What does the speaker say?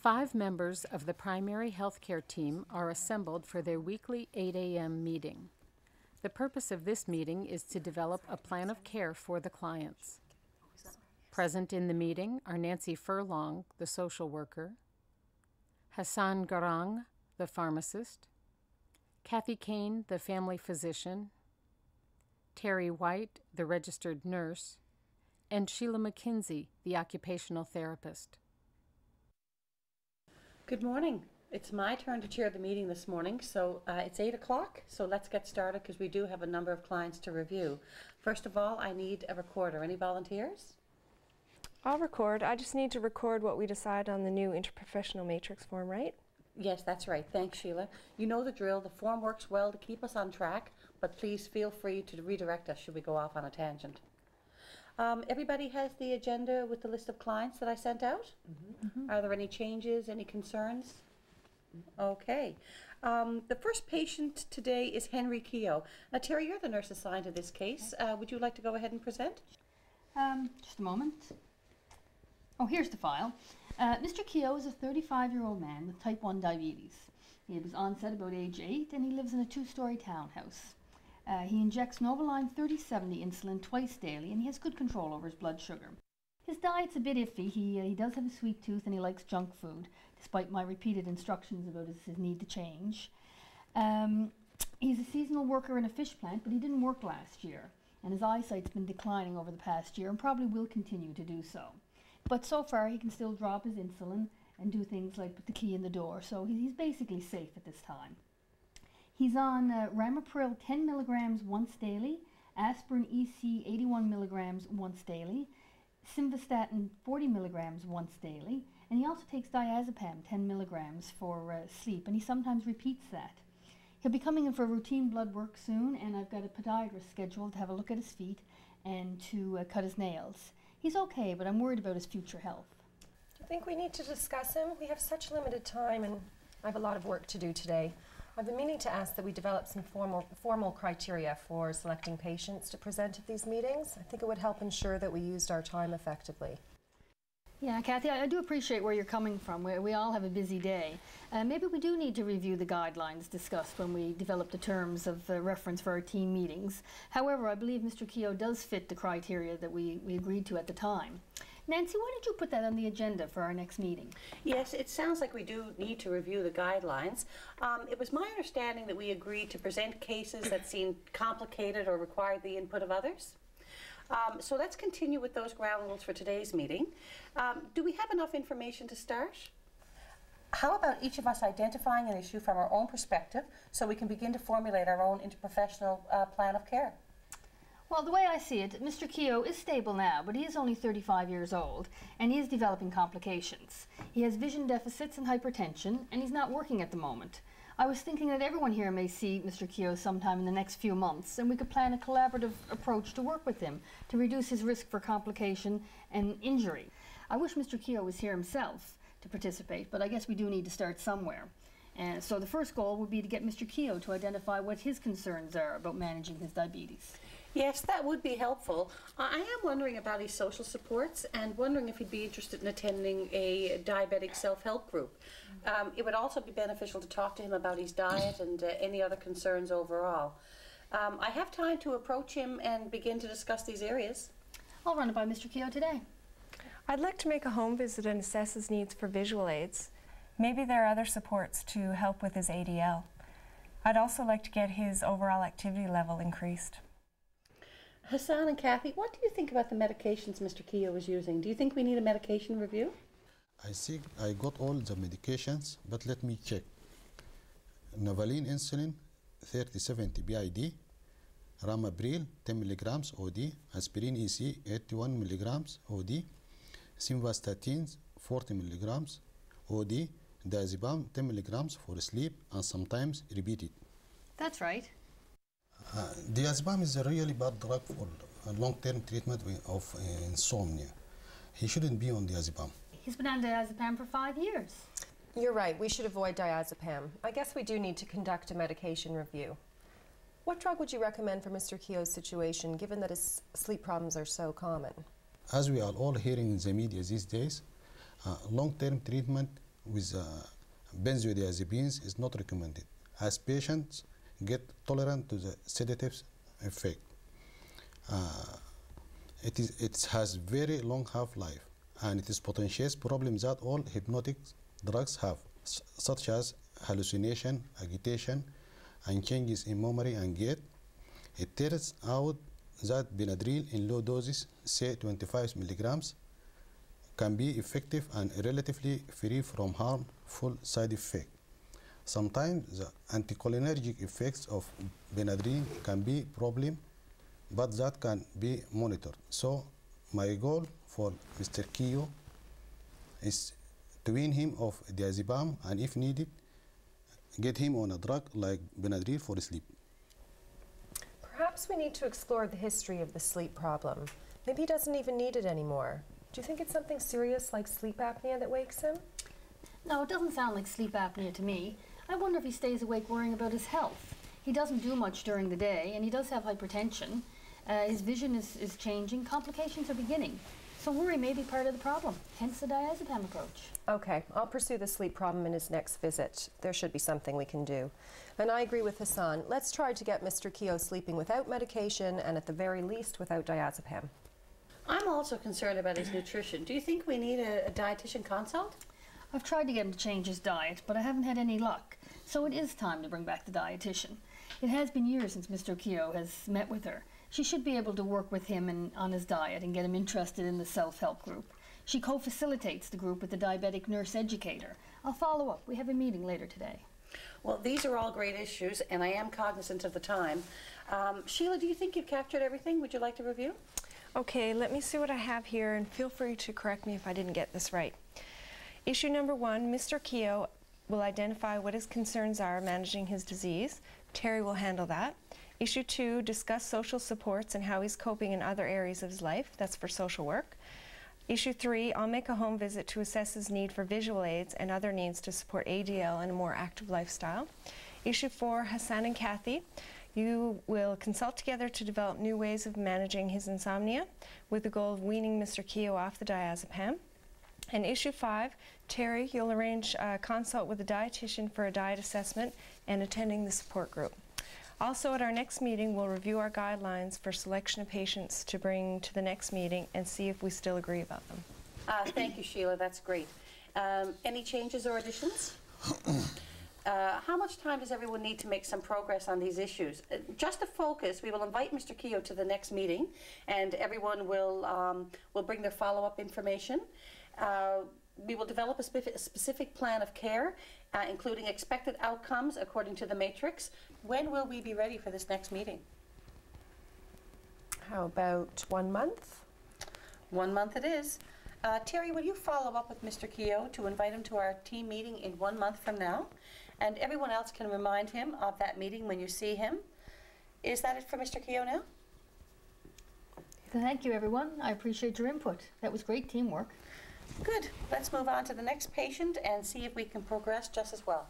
5 members of the primary healthcare team are assembled for their weekly 8 a.m. meeting. The purpose of this meeting is to develop a plan of care for the clients. Present in the meeting are Nancy Furlong, the social worker, Hassan Garang, the pharmacist, Kathy Kane, the family physician, Terry White, the registered nurse, and Sheila McKinsey, the occupational therapist. Good morning. It's my turn to chair the meeting this morning, so it's 8 o'clock, so let's get started because we do have a number of clients to review. First of all, I need a recorder. Any volunteers? I'll record. I just need to record what we decide on the new interprofessional matrix form, right? Yes, that's right. Thanks, Sheila. You know the drill. The form works well to keep us on track, but please feel free to redirect us should we go off on a tangent. Everybody has the agenda with the list of clients that I sent out? Are there any changes, any concerns? Okay. The first patient today is Henry Keogh. Now, Terry, you're the nurse assigned to this case. Would you like to go ahead and present? Just a moment. Oh, here's the file. Mr. Keogh is a 35-year-old man with type 1 diabetes. He had his onset about age 8 and he lives in a 2-story townhouse. He injects Novoline 3070 insulin twice daily and he has good control over his blood sugar. His diet's a bit iffy. He does have a sweet tooth and he likes junk food, despite my repeated instructions about his need to change. He's a seasonal worker in a fish plant, but he didn't work last year, and his eyesight's been declining over the past year and probably will continue to do so. But so far he can still drop his insulin and do things like put the key in the door, so he's basically safe at this time. He's on Ramipril 10 milligrams once daily, aspirin EC 81 milligrams once daily, simvastatin 40 milligrams once daily, and he also takes diazepam 10 milligrams for sleep, and he sometimes repeats that. He'll be coming in for routine blood work soon, and I've got a podiatrist scheduled to have a look at his feet and to cut his nails. He's okay, but I'm worried about his future health. Do you think we need to discuss him? We have such limited time and I have a lot of work to do today. I've been meaning to ask that we develop some formal criteria for selecting patients to present at these meetings. I think it would help ensure that we used our time effectively. Yeah, Kathy, I do appreciate where you're coming from. We all have a busy day. Maybe we do need to review the guidelines discussed when we develop the terms of reference for our team meetings. However, I believe Mr. Keogh does fit the criteria that we agreed to at the time. Nancy, why did you put that on the agenda for our next meeting? Yes, it sounds like we do need to review the guidelines. It was my understanding that we agreed to present cases that seemed complicated or required the input of others. So let's continue with those ground rules for today's meeting. Do we have enough information to start? How about each of us identifying an issue from our own perspective so we can begin to formulate our own interprofessional plan of care? Well, the way I see it, Mr. Keogh is stable now, but he is only 35 years old, and he is developing complications. He has vision deficits and hypertension, and he's not working at the moment. I was thinking that everyone here may see Mr. Keogh sometime in the next few months, and we could plan a collaborative approach to work with him to reduce his risk for complication and injury. I wish Mr. Keogh was here himself to participate, but I guess we do need to start somewhere. And so the first goal would be to get Mr. Keogh to identify what his concerns are about managing his diabetes. Yes, that would be helpful. I am wondering about his social supports and wondering if he'd be interested in attending a diabetic self-help group. It would also be beneficial to talk to him about his diet and any other concerns overall. I have time to approach him and begin to discuss these areas. I'll run it by Mr. Keogh today. I'd like to make a home visit and assess his needs for visual aids. Maybe there are other supports to help with his ADL. I'd also like to get his overall activity level increased. Hassan and Kathy, what do you think about the medications Mr. Keogh is using? Do you think we need a medication review? I think I got all the medications, but let me check. Novoline insulin 3070 BID, Ramipril 10 milligrams OD, aspirin EC 81 milligrams OD, simvastatin 40 milligrams OD, diazepam 10 milligrams for sleep and sometimes repeated. That's right. Diazepam is a really bad drug for long-term treatment of insomnia. He shouldn't be on diazepam. He's been on diazepam for 5 years. You're right, we should avoid diazepam. I guess we do need to conduct a medication review. What drug would you recommend for Mr. Keogh's situation, given that his sleep problems are so common? As we are all hearing in the media these days, long-term treatment with benzodiazepines is not recommended, as patients get tolerant to the sedatives effect. It has very long half-life, and it is potentiates problems that all hypnotic drugs have, such as hallucination, agitation, and changes in memory and gait. It turns out that Benadryl in low doses, say 25 milligrams, can be effective and relatively free from harmful side effects. Sometimes the anticholinergic effects of Benadryl can be a problem, but that can be monitored. So my goal for Mr. Keogh is to wean him off diazepam, and if needed, get him on a drug like Benadryl for sleep. Perhaps we need to explore the history of the sleep problem. Maybe he doesn't even need it anymore. Do you think it's something serious like sleep apnea that wakes him? No, it doesn't sound like sleep apnea to me. I wonder if he stays awake worrying about his health. He doesn't do much during the day, and he does have hypertension. His vision is changing, complications are beginning. So worry may be part of the problem, hence the diazepam approach. Okay, I'll pursue the sleep problem in his next visit. There should be something we can do. And I agree with Hassan. Let's try to get Mr. Keogh sleeping without medication and at the very least without diazepam. I'm also concerned about his nutrition. Do you think we need a dietitian consult? I've tried to get him to change his diet, but I haven't had any luck. So it is time to bring back the dietitian. It has been years since Mr. Keogh has met with her. She should be able to work with him on his diet and get him interested in the self-help group. She co-facilitates the group with the diabetic nurse educator. I'll follow up. We have a meeting later today. Well, these are all great issues, and I am cognizant of the time. Sheila, do you think you've captured everything? Would you like to review? Okay, let me see what I have here, and feel free to correct me if I didn't get this right. Issue number 1, Mr. Keogh will identify what his concerns are managing his disease. Terry will handle that. Issue 2, discuss social supports and how he's coping in other areas of his life. That's for social work. Issue 3, I'll make a home visit to assess his need for visual aids and other needs to support ADL and a more active lifestyle. Issue 4, Hassan and Kathy, you will consult together to develop new ways of managing his insomnia with the goal of weaning Mr. Keogh off the diazepam. And issue 5, Terry, you'll arrange a consult with a dietitian for a diet assessment and attending the support group. Also, at our next meeting, we'll review our guidelines for selection of patients to bring to the next meeting and see if we still agree about them. Thank you, Sheila. That's great. Any changes or additions? How much time does everyone need to make some progress on these issues? Just to focus, we will invite Mr. Keogh to the next meeting, and everyone will bring their follow-up information. We will develop a specific plan of care, including expected outcomes according to the matrix. When will we be ready for this next meeting? How about 1 month? 1 month it is. Terry, will you follow up with Mr. Keogh to invite him to our team meeting in 1 month from now? And everyone else can remind him of that meeting when you see him. Is that it for Mr. Keogh now? Thank you, everyone. I appreciate your input. That was great teamwork. Good. Let's move on to the next patient and see if we can progress just as well.